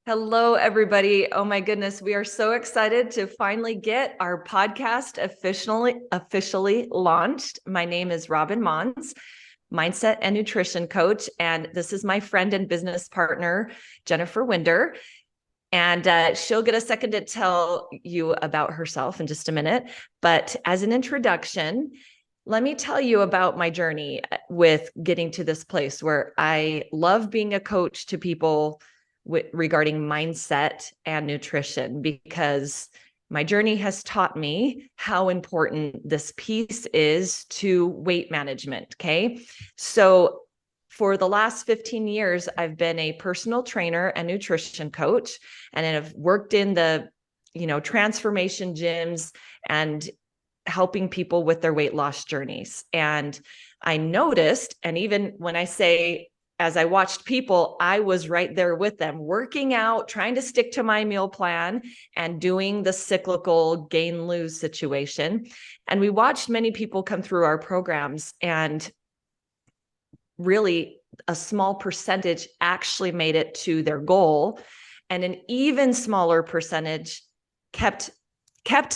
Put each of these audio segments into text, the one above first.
Hello, everybody. Oh my goodness, we are so excited to finally get our podcast officially launched. My name is Robin Mons, mindset and nutrition coach, and this is my friend and business partner, Jennifer Winder. And she'll get a second to tell you about herself in just a minute. But as an introduction, let me tell you about my journey with getting to this place where I love being a coach to people regarding mindset and nutrition, because my journey has taught me how important this piece is to weight management. Okay. So for the last 15 years, I've been a personal trainer and nutrition coach, and I've worked in the, transformation gyms and helping people with their weight loss journeys. And I noticed, and even when I say, as I watched people, I was right there with them, working out, trying to stick to my meal plan and doing the cyclical gain lose situation. And we watched many people come through our programs, and really a small percentage actually made it to their goal. And an even smaller percentage kept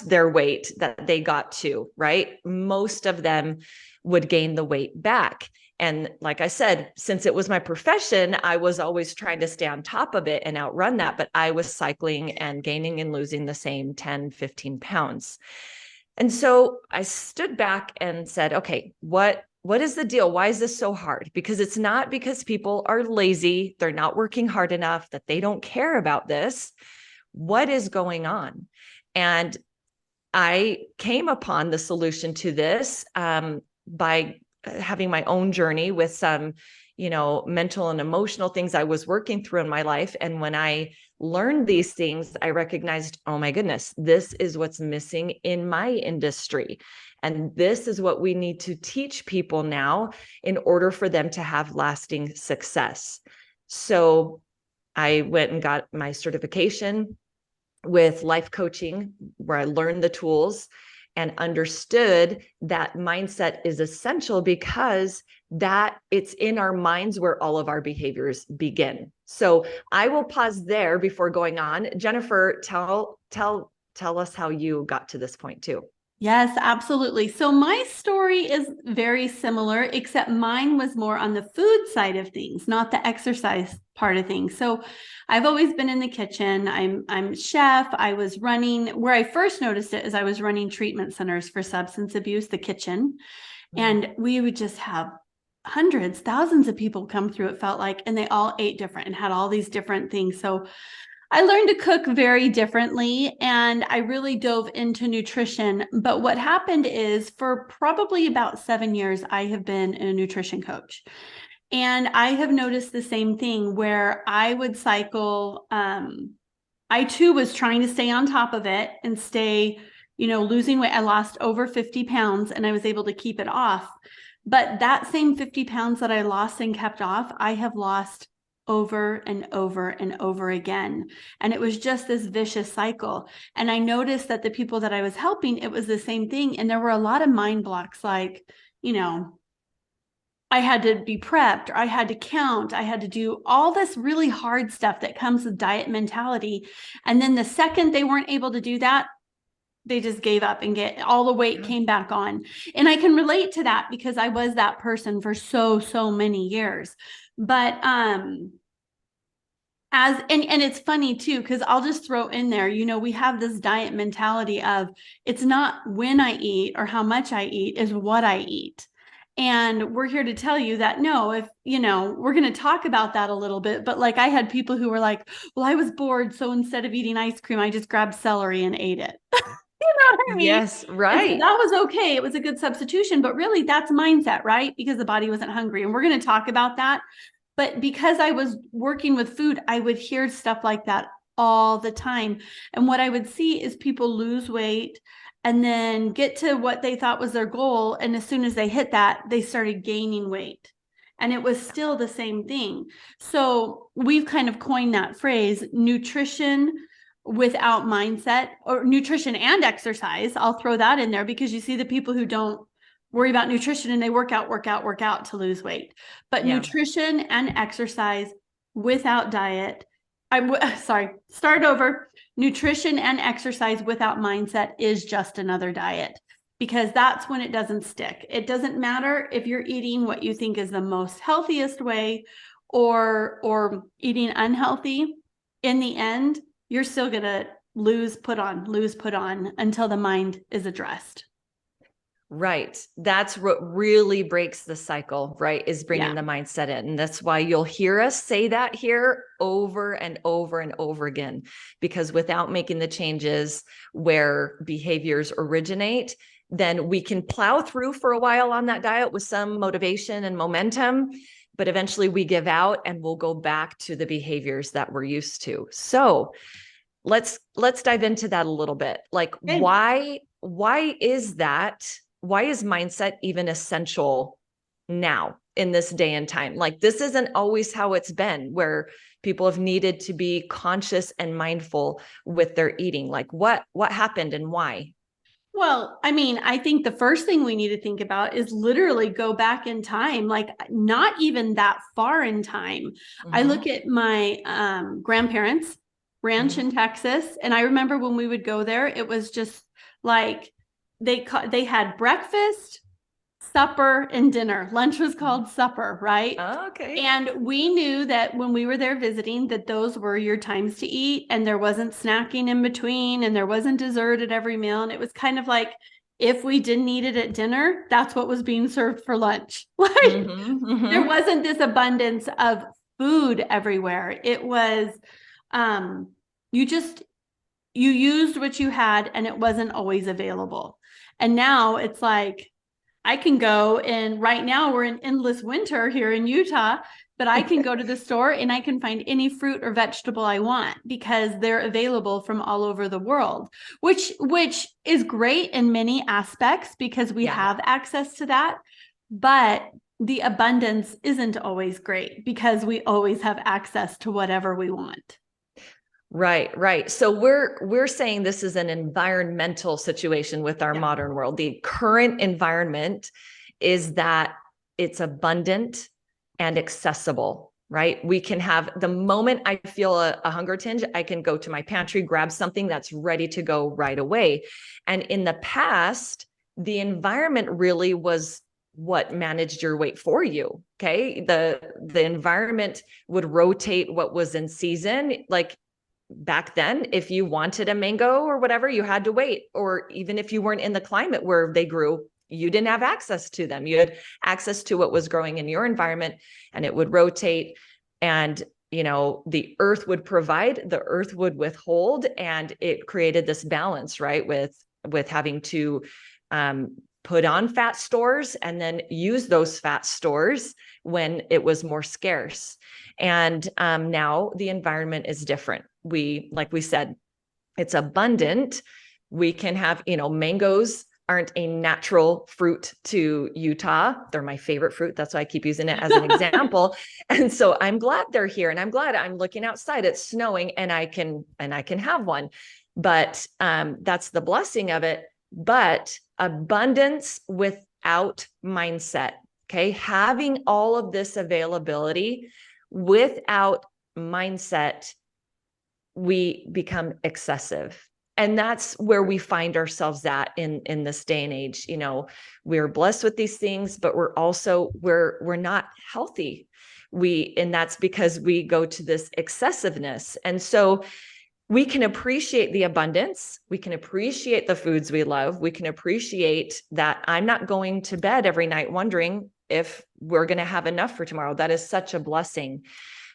their weight that they got to, right? Most of them would gain the weight back. And like I said, since it was my profession, I was always trying to stay on top of it and outrun that, but I was cycling and gaining and losing the same 10, 15 pounds. And so I stood back and said, okay, what is the deal? Why is this so hard? Because it's not because people are lazy, they're not working hard enough, that they don't care about this. What is going on? And I came upon the solution to this by having my own journey with some, mental and emotional things I was working through in my life. And when I learned these things, I recognized, oh my goodness, this is what's missing in my industry. And this is what we need to teach people now in order for them to have lasting success. So I went and got my certification with life coaching, where I learned the tools and understood that mindset is essential, because that it's in our minds where all of our behaviors begin. So I will pause there before going on. Jennifer, tell us how you got to this point too. Yes, absolutely. So my story is very similar, except mine was more on the food side of things, not the exercise part of things. So I've always been in the kitchen. I'm chef. I was running, where I first noticed it is I was running treatment centers for substance abuse, the kitchen. And we would just have hundreds, thousands of people come through, it felt like, and they all ate different and had all these different things. So I learned to cook very differently, and I really dove into nutrition. But what happened is, for probably about 7 years, I have been a nutrition coach. And I have noticed the same thing where I would cycle. I too was trying to stay on top of it and stay, losing weight. I lost over 50 pounds and I was able to keep it off. But that same 50 pounds that I lost and kept off, I have lost over and over and over again. And it was just this vicious cycle. And I noticed that the people that I was helping, it was the same thing. And there were a lot of mind blocks, like, I had to be prepped, or I had to count, I had to do all this really hard stuff that comes with diet mentality. And then the second they weren't able to do that, they just gave up and get all the weight came back on. And I can relate to that because I was that person for so many years. But and it's funny too, because I'll just throw in there, we have this diet mentality of, it's not when I eat or how much I eat, is what I eat. And we're here to tell you that no, if, we're going to talk about that a little bit, but like I had people who were like, well, I was bored, so instead of eating ice cream, I just grabbed celery and ate it. You know what I mean? Yes, And so right. that was okay. It was a good substitution, but really that's mindset, right? Because the body wasn't hungry. And we're going to talk about that. But because I was working with food, I would hear stuff like that all the time. And what I would see is people lose weight and then get to what they thought was their goal. And as soon as they hit that, they started gaining weight. And it was still the same thing. So we've kind of coined that phrase, nutrition without mindset, or nutrition and exercise. I'll throw that in there, because you see the people who don't worry about nutrition and they work out to lose weight. But Yeah. nutrition and exercise without diet, sorry, start over. Nutrition and exercise without mindset is just another diet, because that's when it doesn't stick. It doesn't matter if you're eating what you think is the most healthiest way or eating unhealthy. In the end, you're still going to lose put on until the mind is addressed. Right. That's what really breaks the cycle, right? Is bringing Yeah. the mindset in. And that's why you'll hear us say that here over and over and over again, because without making the changes where behaviors originate, then we can plow through for a while on that diet with some motivation and momentum, but eventually we give out and we'll go back to the behaviors that we're used to. So let's dive into that a little bit. Like, Okay. why is that? Why is mindset even essential now in this day and time? Like, this isn't always how it's been, where people have needed to be conscious and mindful with their eating. Like, what happened and why? Well, I mean, I think the first thing we need to think about is literally go back in time, like not even that far in time. I look at my grandparents' ranch in Texas, and I remember when we would go there, it was just like they had breakfast, supper, and dinner. Lunch was called supper, right? Oh, okay. And we knew that when we were there visiting, that those were your times to eat, and there wasn't snacking in between, and there wasn't dessert at every meal. And it was kind of like, if we didn't eat it at dinner, that's what was being served for lunch. Like, there wasn't this abundance of food everywhere. It was, you just, you used what you had, and it wasn't always available. And now it's like, I can go, and right now we're in endless winter here in Utah, but I can go to the store and I can find any fruit or vegetable I want because they're available from all over the world, which is great in many aspects because we have access to that. But the abundance isn't always great because we always have access to whatever we want. Right. So we're saying this is an environmental situation with our modern world. The current environment is that it's abundant and accessible, right? We can have, the moment I feel a hunger tinge, I can go to my pantry, grab something that's ready to go right away. And in the past, the environment really was what managed your weight for you. Okay. The environment would rotate what was in season. Like, back then, if you wanted a mango or whatever, you had to wait. Or even if you weren't in the climate where they grew, you didn't have access to them. You had access to what was growing in your environment, and it would rotate. And, the earth would provide, the earth would withhold, and it created this balance, right? With having to put on fat stores and then use those fat stores when it was more scarce. And now the environment is different. Like we said, it's abundant. We can have, mangoes aren't a natural fruit to Utah. They're my favorite fruit. That's why I keep using it as an example. And so I'm glad they're here, and I'm glad I'm looking outside. It's snowing and I can have one. But that's the blessing of it. But abundance without mindset. Okay. Having all of this availability without mindset, we become excessive. And that's where we find ourselves at in this day and age. We're blessed with these things, but we're not healthy. And that's because we go to this excessiveness. And so we can appreciate the abundance. We can appreciate the foods we love. We can appreciate that I'm not going to bed every night wondering if we're going to have enough for tomorrow. That is such a blessing.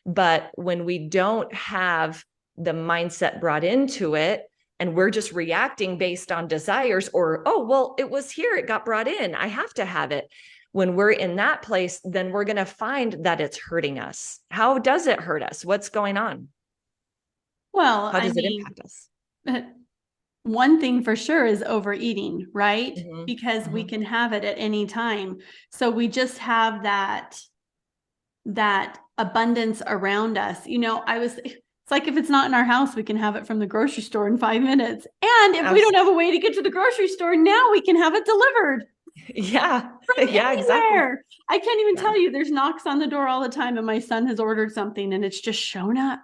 But when we don't have the mindset brought into it, and we're just reacting based on desires, or, oh, well, it was here, it got brought in, I have to have it. When we're in that place, then we're going to find that it's hurting us. How does it hurt us? What's going on? Well, How does it impact us? One thing for sure is overeating, right? Mm-hmm. Because we can have it at any time. So we just have that abundance around us. It's like, if it's not in our house, we can have it from the grocery store in 5 minutes. And if we don't have a way to get to the grocery store, now we can have it delivered. Yeah. From yeah, anywhere. exactly. I can't even tell you, there's knocks on the door all the time, and my son has ordered something and it's just shown up.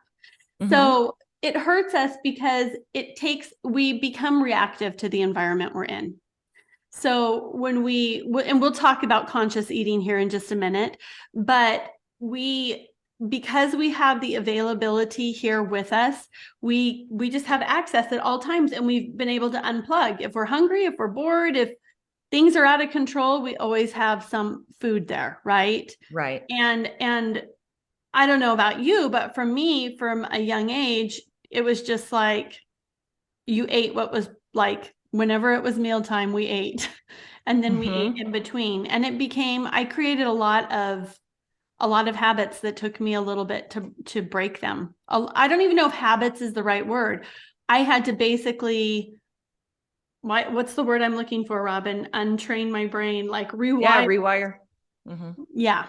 Mm-hmm. So it hurts us because we become reactive to the environment we're in. So and we'll talk about conscious eating here in just a minute, but because we have the availability here with us, we just have access at all times, and we've been able to unplug. If we're hungry, if we're bored, if things are out of control, we always have some food there, right? Right. And I don't know about you, but for me, from a young age, it was just like you ate what was like whenever it was mealtime, we ate. And then we ate Mm-hmm. in between. And I created a lot of habits that took me a little bit to break them. I don't even know if habits is the right word. I had to basically, what's the word I'm looking for, Robin? Untrain my brain, like Yeah, rewire. rewire. Mm-hmm. Yeah.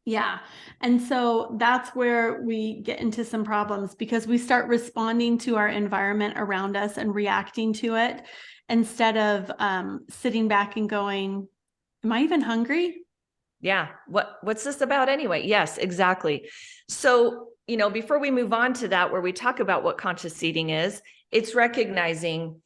Yeah. And so that's where we get into some problems, because we start responding to our environment around us and reacting to it instead of sitting back and going, am I even hungry? Yeah. What's this about anyway? Yes, exactly. So, before we move on to that, where we talk about what conscious eating is, it's recognizing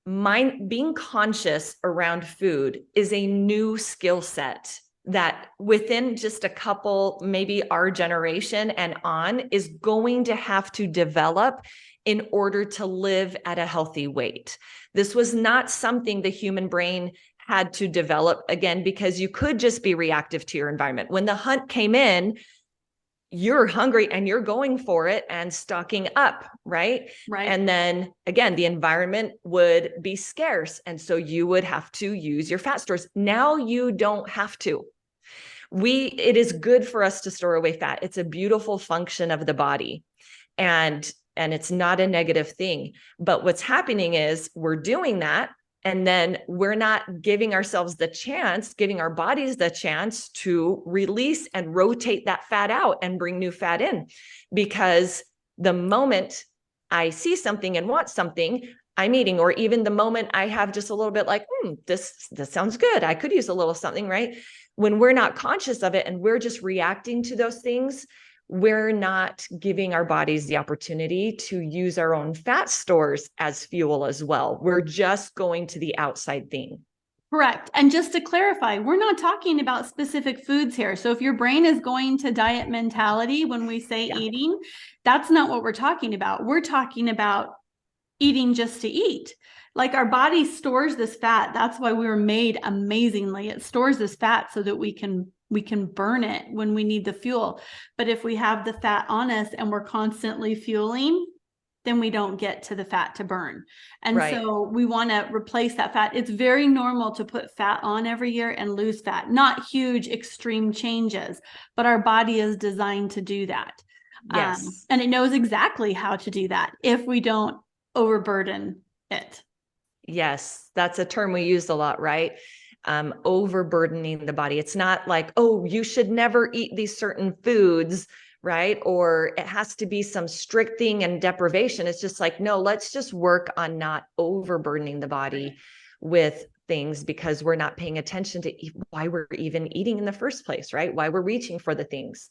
being conscious around food is a new skill set that within just a couple, maybe our generation and on, is going to have to develop in order to live at a healthy weight. This was not something the human brain had to develop, again, because you could just be reactive to your environment. When the hunt came in, you're hungry and you're going for it and stocking up, right? Right. And then again, the environment would be scarce. And so you would have to use your fat stores. Now you don't have to. It is good for us to store away fat. It's a beautiful function of the body. And it's not a negative thing. But what's happening is we're doing that, and then we're not giving ourselves the chance, giving our bodies the chance to release and rotate that fat out and bring new fat in. Because the moment I see something and want something, I'm eating. Or even the moment I have just a little bit like, this sounds good, I could use a little something, right? When we're not conscious of it and we're just reacting to those things, we're not giving our bodies the opportunity to use our own fat stores as fuel as well. We're just going to the outside thing. Correct. And just to clarify, we're not talking about specific foods here. So if your brain is going to diet mentality when we say Yeah. eating, that's not what we're talking about. We're talking about eating just to eat. Like our body stores this fat. That's why we were made amazingly. It stores this fat so that we can burn it when we need the fuel. But if we have the fat on us and we're constantly fueling, then we don't get to the fat to burn. And Right. so we want to replace that fat. It's very normal to put fat on every year and lose fat, not huge extreme changes, but our body is designed to do that. Yes. And it knows exactly how to do that if we don't overburden it. Yes. That's a term we use a lot, right? Overburdening the body. It's not like, oh, you should never eat these certain foods, right? Or it has to be some strict thing and deprivation. It's just like, no, let's just work on not overburdening the body with things, because we're not paying attention to why we're even eating in the first place, right? Why we're reaching for the things.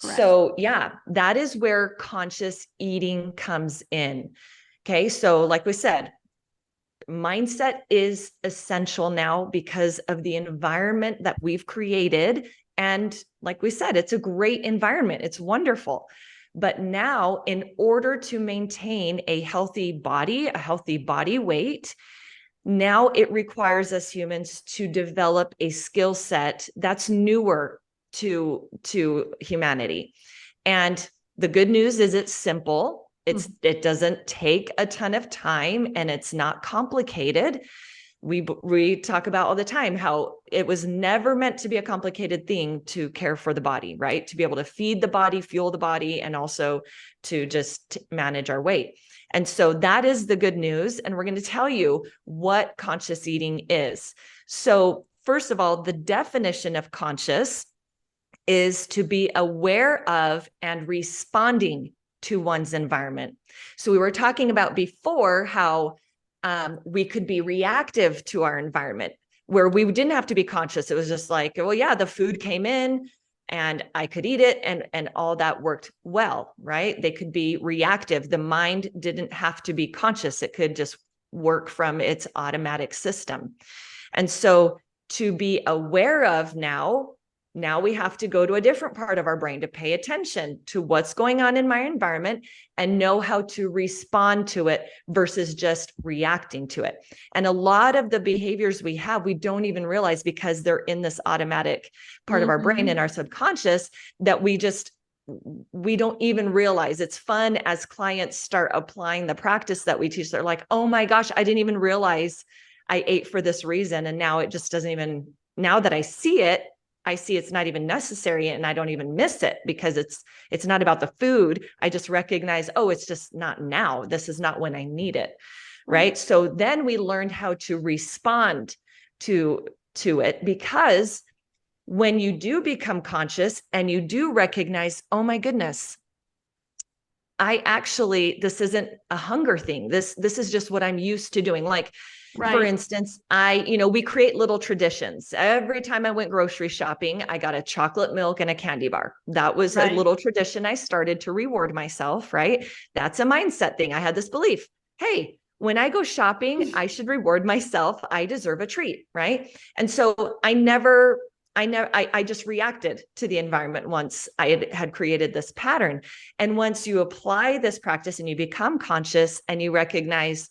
Correct. So yeah, that is where conscious eating comes in. Okay. So like we said, mindset is essential now because of the environment that we've created. And like we said, it's a great environment. It's wonderful. But now, in order to maintain a healthy body weight, now it requires us humans to develop a skill set that's newer to humanity. And the good news is it's simple. It doesn't take a ton of time and it's not complicated. We talk about all the time how it was never meant to be a complicated thing to care for the body, right? To be able to feed the body, fuel the body, and also to just manage our weight. And so that is the good news. And we're going to tell you what conscious eating is. So first of all, the definition of conscious is to be aware of and responding to one's environment. So we were talking about before how we could be reactive to our environment, where we didn't have to be conscious. It was just like, well, yeah, the food came in, and I could eat it, and all that worked well, right? They could be reactive. The mind didn't have to be conscious. It could just work from its automatic system. And so to be aware of now we have to go to a different part of our brain to pay attention to what's going on in my environment and know how to respond to it versus just reacting to it. And a lot of the behaviors we have, we don't even realize because they're in this automatic part of our brain in our subconscious that we don't even realize. It's fun as clients start applying the practice that we teach. They're like, oh my gosh, I didn't even realize I ate for this reason. And now it just doesn't even, now that I see it's not even necessary, and I don't even miss it because it's not about the food. I just recognize, oh, it's just not now. This is not when I need it. Right. So then we learned how to respond to it, because when you do become conscious and you do recognize, oh my goodness, this isn't a hunger thing. This is just what I'm used to doing. Like, for instance, we create little traditions. Every time I went grocery shopping, I got a chocolate milk and a candy bar. That was a little tradition I started to reward myself, right? That's a mindset thing. I had this belief, hey, when I go shopping, I should reward myself. I deserve a treat, right? And so I just reacted to the environment once I had created this pattern. And once you apply this practice and you become conscious and you recognize,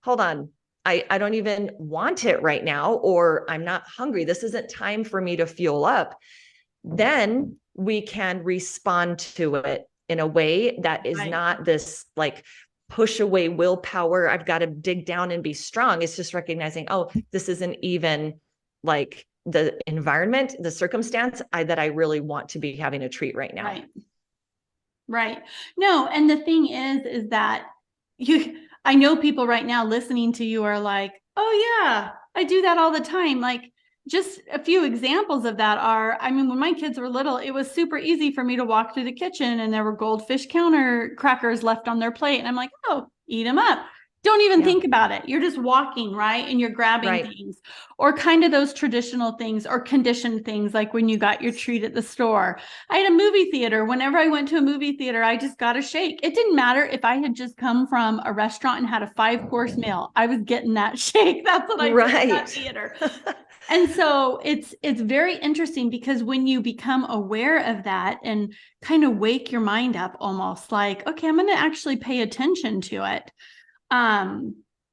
hold on, I don't even want it right now, or I'm not hungry. This isn't time for me to fuel up. Then we can respond to it in a way that is not this like push away willpower. I've got to dig down and be strong. It's just recognizing, oh, this isn't even like the environment, the circumstance that I really want to be having a treat right now. Right. No. And the thing is that I know people right now listening to you are like, oh yeah, I do that all the time. Like, just a few examples of that are, when my kids were little, it was super easy for me to walk through the kitchen and there were goldfish counter crackers left on their plate. And I'm like, oh, eat them up. Don't even think about it. You're just walking, right? And you're grabbing things, or kind of those traditional things or conditioned things, like when you got your treat at the store. I had a movie theater. Whenever I went to a movie theater, I just got a shake. It didn't matter if I had just come from a restaurant and had a 5-course meal. I was getting that shake. That's what I did at that theater. And so it's very interesting, because when you become aware of that and kind of wake your mind up, almost like, okay, I'm going to actually pay attention to it.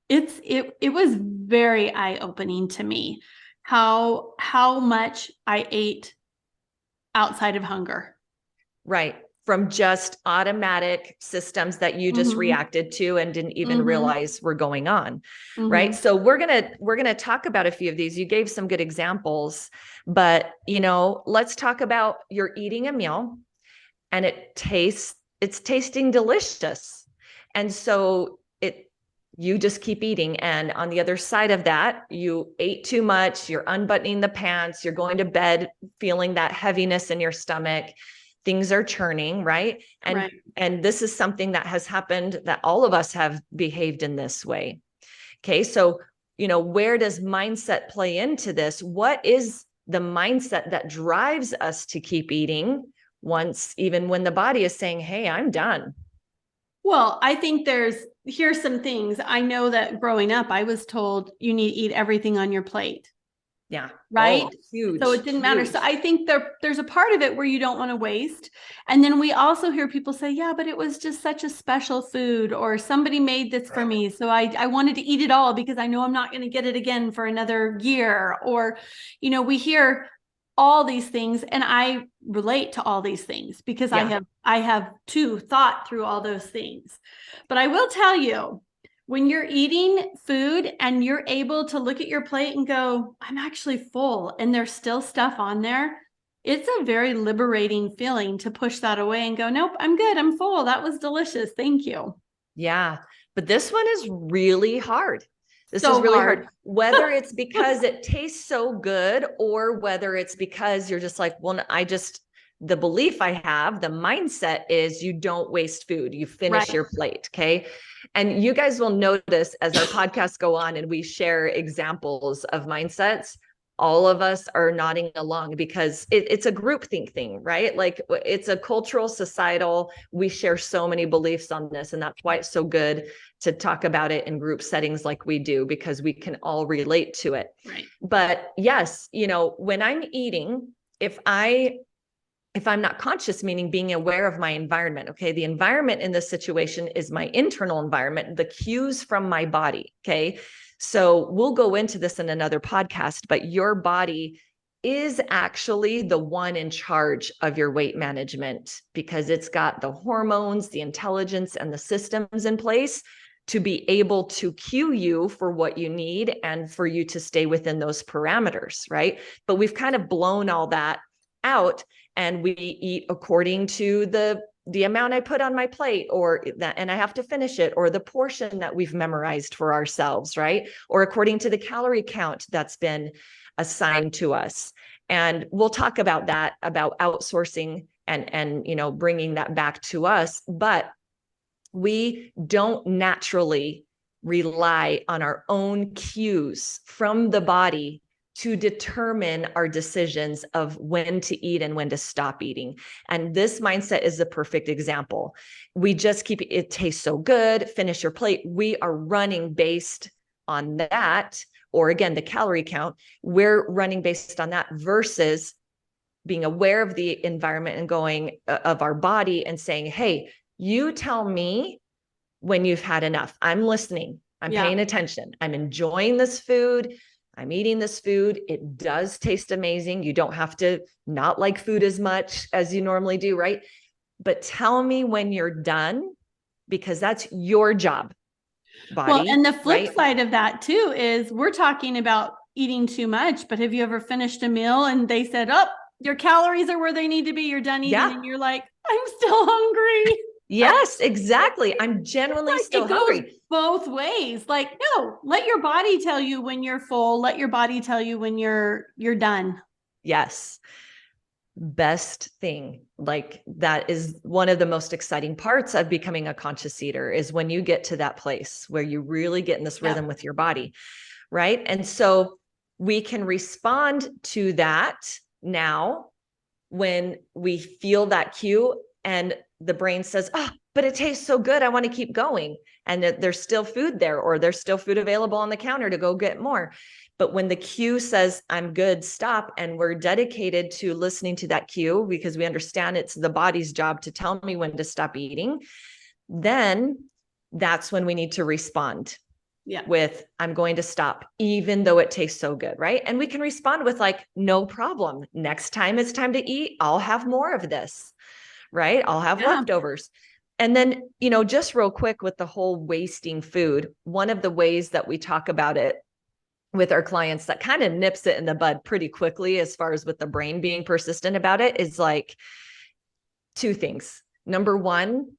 It was very eye-opening to me how much I ate outside of hunger. Right. From just automatic systems that you just reacted to and didn't even realize were going on. Right. So we're going to talk about a few of these. You gave some good examples, but let's talk about you're eating a meal and it's tasting delicious. And so you just keep eating. And on the other side of that, you ate too much, you're unbuttoning the pants, you're going to bed feeling that heaviness in your stomach. Things are churning, right? And this is something that has happened, that all of us have behaved in this way. Okay. So, where does mindset play into this? What is the mindset that drives us to keep eating even when the body is saying, hey, I'm done? Well, I think here's some things. I know that growing up, I was told you need to eat everything on your plate. Yeah. Right. Oh, huge. So it didn't matter. So I think there's a part of it where you don't want to waste. And then we also hear people say, yeah, but it was just such a special food, or somebody made this for me, so I wanted to eat it all because I know I'm not going to get it again for another year. Or, we hear all these things, and I relate to all these things because I have too thought through all those things. But I will tell you, when you're eating food and you're able to look at your plate and go, I'm actually full, and there's still stuff on there, it's a very liberating feeling to push that away and go, nope, I'm good. I'm full. That was delicious. Thank you. Yeah. But this one is really hard. This is really hard. Whether it's because it tastes so good, or whether it's because you're just like, well, the belief I have, the mindset is you don't waste food. You finish your plate. Okay. And you guys will notice as our podcasts go on and we share examples of mindsets, all of us are nodding along because it's a groupthink thing, right? Like it's a cultural, societal, we share so many beliefs on this. And that's why it's so good to talk about it in group settings like we do, because we can all relate to it. Right. But yes, when I'm eating, if I'm not conscious, meaning being aware of my environment, okay, the environment in this situation is my internal environment, the cues from my body, okay? So we'll go into this in another podcast, but your body is actually the one in charge of your weight management because it's got the hormones, the intelligence, and the systems in place to be able to cue you for what you need and for you to stay within those parameters, right? But we've kind of blown all that out and we eat according to the amount I put on my plate, or that, and I have to finish it, or the portion that we've memorized for ourselves, right? Or according to the calorie count that's been assigned to us. And we'll talk about that, about outsourcing and bringing that back to us. But we don't naturally rely on our own cues from the body to determine our decisions of when to eat and when to stop eating. And this mindset is the perfect example. We just keep it tastes so good, finish your plate. We are running based on that, or again, the calorie count. We're running based on that versus being aware of the environment and going of our body and saying, hey, you tell me when you've had enough. I'm listening. I'm paying attention. I'm enjoying this food. I'm eating this food. It does taste amazing. You don't have to not like food as much as you normally do, right? But tell me when you're done, because that's your job, body. Well, and the flip side of that too is we're talking about eating too much, but have you ever finished a meal and they said, oh, your calories are where they need to be. You're done eating. And you're like, I'm still hungry. Yes, exactly. I'm genuinely still hungry. It goes both ways. Like, no, let your body tell you when you're full. Let your body tell you when you're done. Yes. Best thing. Like that is one of the most exciting parts of becoming a conscious eater is when you get to that place where you really get in this rhythm with your body. Right. And so we can respond to that now when we feel that cue and the brain says, oh, but it tastes so good. I want to keep going. And there's still food there, or there's still food available on the counter to go get more. But when the cue says, I'm good, stop. And we're dedicated to listening to that cue because we understand it's the body's job to tell me when to stop eating. Then that's when we need to respond with, I'm going to stop, even though it tastes so good. Right. And we can respond with like, no problem. Next time it's time to eat, I'll have more of this. Right. I'll have leftovers. And then, just real quick with the whole wasting food, one of the ways that we talk about it with our clients that kind of nips it in the bud pretty quickly, as far as with the brain being persistent about it, is like two things. Number one,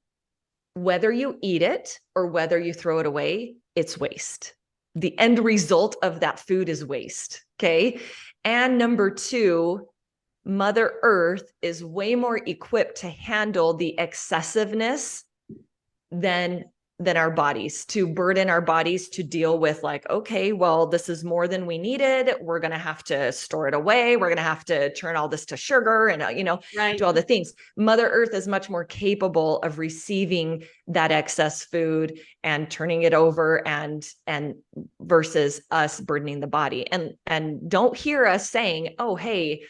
whether you eat it or whether you throw it away, it's waste. The end result of that food is waste. Okay. And number two, Mother Earth is way more equipped to handle the excessiveness than our bodies, to burden our bodies to deal with like, okay, well, this is more than we needed. We're going to have to store it away. We're going to have to turn all this to sugar and, do all the things. Mother Earth is much more capable of receiving that excess food and turning it over and versus us burdening the body. And don't hear us saying, oh, hey,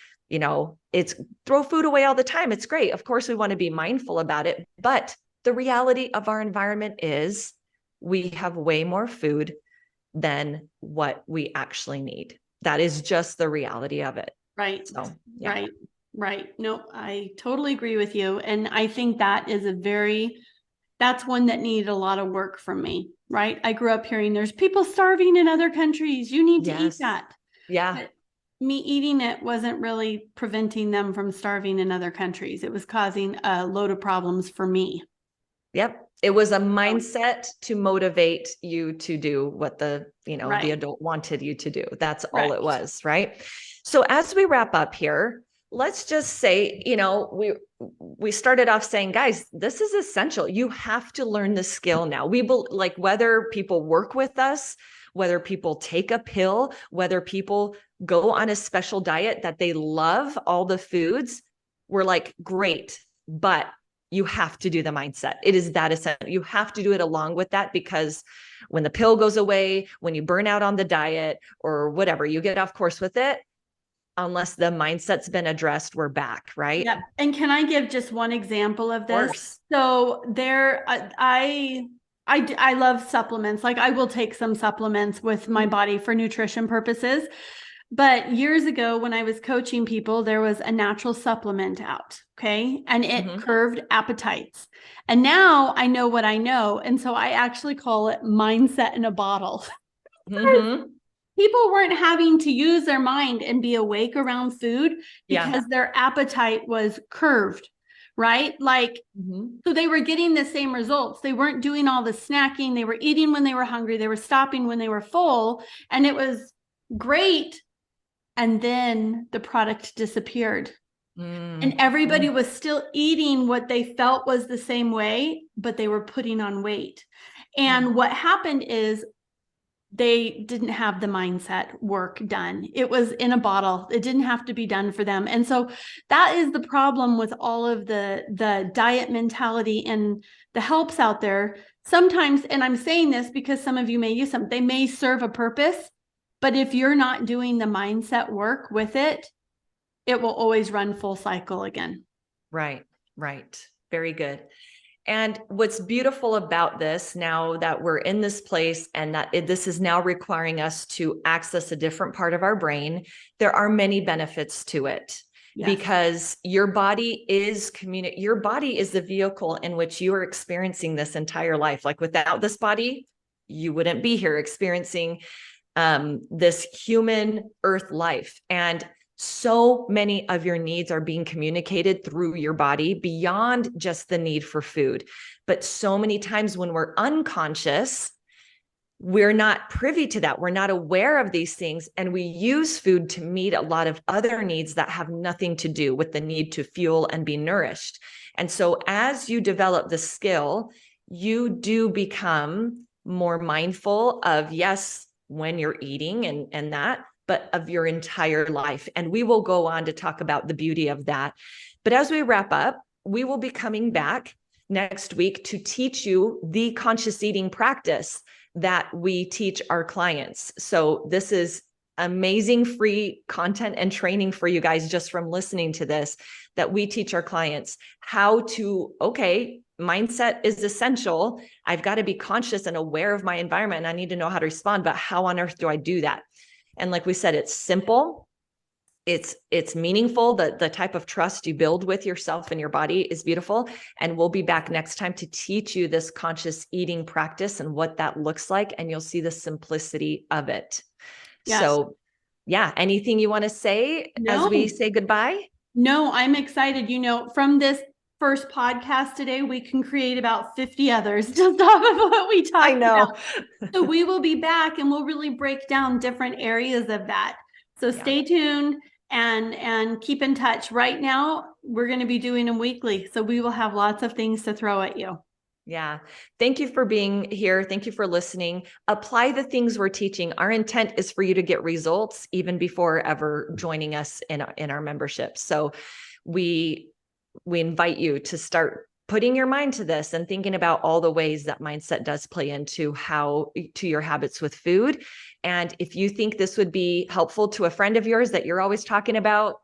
it's throw food away all the time. It's great. Of course, we want to be mindful about it, but the reality of our environment is we have way more food than what we actually need. That is just the reality of it. Right. So, Right. No, I totally agree with you. And I think that is that's one that needed a lot of work from me, right? I grew up hearing there's people starving in other countries. You need to eat that. Yeah. But me eating it wasn't really preventing them from starving in other countries. It was causing a load of problems for me. Yep. It was a mindset to motivate you to do what the adult wanted you to do. That's all it was. Right. So as we wrap up here, let's just say, we started off saying, guys, this is essential. You have to learn the skill now. Whether people work with us, whether people take a pill, whether people go on a special diet that they love all the foods, we're like, great, but you have to do the mindset. It is that essential. You have to do it along with that, because when the pill goes away, when you burn out on the diet or whatever, you get off course with it, unless the mindset's been addressed, we're back, right? Yep. And can I give just one example of this? Course. So there, I love supplements. Like I will take some supplements with my body for nutrition purposes. But years ago, when I was coaching people, there was a natural supplement out. Okay. And it curbed appetites. And now I know what I know. And so I actually call it mindset in a bottle. People weren't having to use their mind and be awake around food because their appetite was curved, right? Like, so they were getting the same results. They weren't doing all the snacking. They were eating when they were hungry. They were stopping when they were full. And it was great. And then the product disappeared. And everybody was still eating what they felt was the same way, but they were putting on weight. And what happened is they didn't have the mindset work done. It was in a bottle. It didn't have to be done for them. And so that is the problem with all of the diet mentality and the helps out there. Sometimes, and I'm saying this because some of you may use them, they may serve a purpose, but if you're not doing the mindset work with it, it will always run full cycle again. Right. Very good. And what's beautiful about this, now that we're in this place and that this is now requiring us to access a different part of our brain, there are many benefits to it. Yes. Because your body is the vehicle in which you are experiencing this entire life. Like without this body, you wouldn't be here experiencing this human earth life. And so many of your needs are being communicated through your body beyond just the need for food. But so many times when we're unconscious, we're not privy to that. We're not aware of these things. And we use food to meet a lot of other needs that have nothing to do with the need to fuel and be nourished. And so as you develop the skill, you do become more mindful of, yes, when you're eating and that, but of your entire life. And we will go on to talk about the beauty of that. But as we wrap up, we will be coming back next week to teach you the conscious eating practice that we teach our clients. So this is amazing free content and training for you guys just from listening to this, that we teach our clients how to, okay, mindset is essential. I've got to be conscious and aware of my environment, and I need to know how to respond, but how on earth do I do that? And like we said, it's simple, it's meaningful. The type of trust you build with yourself and your body is beautiful. And we'll be back next time to teach you this conscious eating practice and what that looks like. And you'll see the simplicity of it. Yes. So yeah, anything you want to say as we say goodbye? No, I'm excited. From this first podcast today, we can create about 50 others just off of what we talked about. So we will be back and we'll really break down different areas of that. So stay tuned and keep in touch. Right now, we're going to be doing them weekly. So we will have lots of things to throw at you. Yeah. Thank you for being here. Thank you for listening. Apply the things we're teaching. Our intent is for you to get results even before ever joining us in our membership. So we invite you to start putting your mind to this and thinking about all the ways that mindset does play into your habits with food. And if you think this would be helpful to a friend of yours that you're always talking about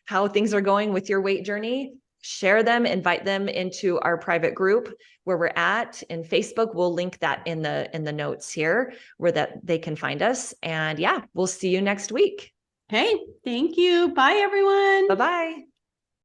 how things are going with your weight journey, share them, invite them into our private group where we're at in Facebook. We'll link that in the notes here where that they can find us. And yeah, we'll see you next week. Hey, thank you. Bye, everyone. Bye-bye.